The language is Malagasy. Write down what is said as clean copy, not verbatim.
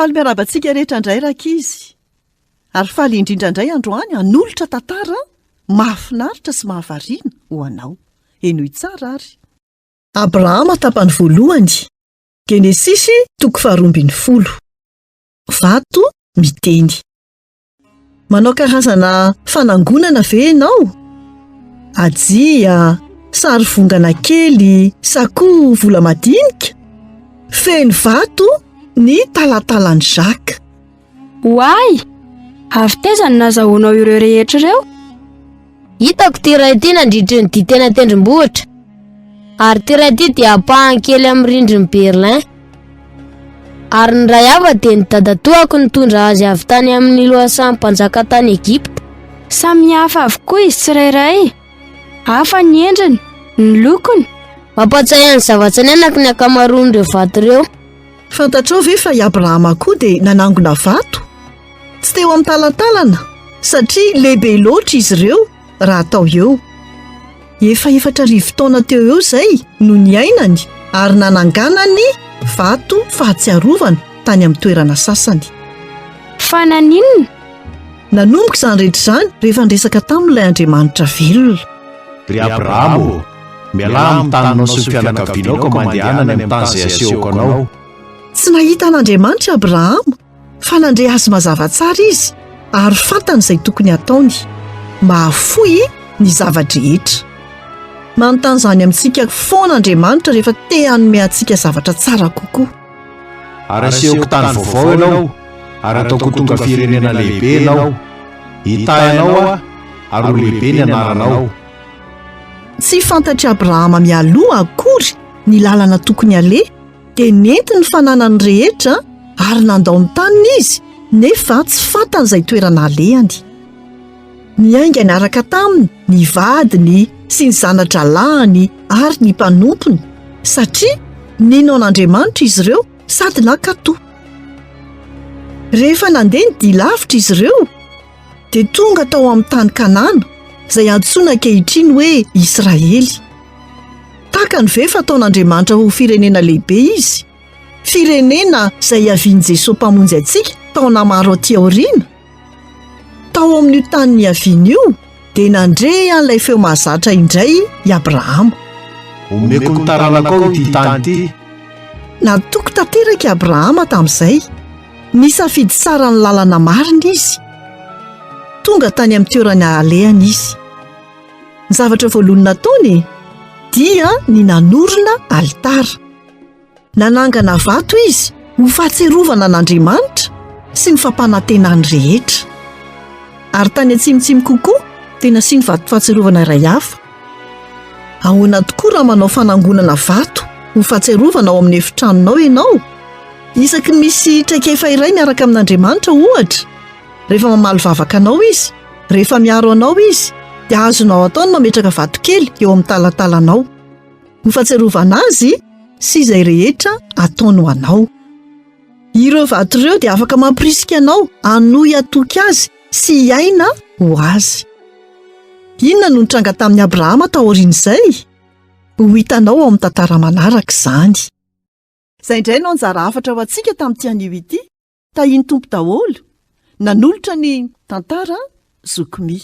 Faly miarabantsika rehetra indray rakizy. Ary faly indrindra indray androany hanolotra tantara mahafinaritra sy mahavariana ho anao. Enoy tsara ary. Abrahama tapany voalohany. Genesisy 12. Vato miteny. Manao karazana fanangonana ve ianao? Ajia, sary vongana kely, sakoa vola madinika. Feno vato ny talatalan'ny Jacques. Hoay! Avy teza ny nazahoanao ireo rehetra ireo? Hitako ty iray ty nandritra ny ditena tendrombohitra. Ary ty iray ty dia apahany kely amin'ny rindriny Berlin. Ary ny ray hafa dia ny dadatoako nitondra azy avy tany amin'ny lohasan'ny mpanjaka tany Egypta. Samy hafa avokoa izy tsirairay. Hafa ny endriny, ny lokony. Mampatsiahy ny zavatsanenako ny akamaroan'ireo vato ireo. Fantatrao ve fa i Abrahama koa dia nanangona vato? Tsy teo amin'ny talantalana, satria lehibe loatra izy ireo raha atao eo. Efa 4 taona teo eo izay no niainany ary nananganany vato fahatsiarovana tany amin'ny toerana sasany. Fa naninona? Nanomboka izany rehetra izany rehefa nresaka tamin'ilay Andriamanitra velona. Ry Abrahamo, miala amin'ny taninao sy ny fianakavianao ka mandehanany amin'ny tany izay asehoko anao. Tsy nahita an'Andriamanitra Abrahama, fa nandre azy mazava tsara izy ary fantany izay tokony ataony. Mahafoy ny zavadrehetra. Manontany izany amintsika foana Andriamanitra rehefa te hanome antsika zavatra tsara kokoa. Ary asehoko tany vaovao ianao, ary ataoko tonga firenena lehibe ianao. Hitahy ianao ary ho lehibe ny anaranao. Tsy fantatry Abrahama mialoha akory ny lalana tokony aleha, dia nentiny fananany rehetra ary nandao ny taniny izy, nefa tsy fantany izay toerana alehany. Niainga niaraka taminy ny vadiny sy ny zana-dralahany ary ny mpanompony, satria ninao an'Andriamanitra izy ireo sady nankatoa. Rehefa nandeha ny dia lavitra izy ireo, dia tonga tao amin'ny tany Kanana, izay antsoina ankehitriny hoe Israely. Takany ve fataon'Andriamanitra ho firenena lehibe izy? Firenena izay iavian'i Jesosy mpamonjy antsika taona maro aty aoriana. Tao amin'io tany niaviany io dia nandre an'ilay feo mahazatra indray i Abrahama. Omeko ny taranako ao ity tany ity. Natoko tanteraka i Abrahama tamin'izay. Nisafidy tsara ny lalana marina izy. Tonga tany amin'ny toerana alehany izy. Ny zavatra voalohany nataony dia ny nanorina alitara. Nanangana vato izy ho fahatsiarovana an'Andriamanitra sy ny fampanantenany rehetra. Ary tany atsimitsimy kokoa dia nasiany vato fahatsiarovana iray hafa. Ahoana tokoa raha manao fanangonana vato ho fahatsiarovana ao amin'ny efitranonao ianao? Isaky misy traikefa iray miaraka amin'Andriamanitra ohatra. Rehefa mamaly vavaka anao izy, rehefa miaro anao izy, dia azonao ataony mametraka vato kely eo amin'ny talantalanao. Ho fahatsiarovana azy sy izay rehetra ataony ho anao. Ireo vato ireo dia afaka mampirisika anao, hanohy atoky azy sy hiaina ho azy. Inona no nitranga tamin'ny Abrahama taorian'izay? Ho hitanao ao amin'ny tantara manaraka izany. Izay indray no anjara hafatra ho antsika tamin'ity anio ity. Tahiny tompo daholo, nanolotra ny tantara zokomy.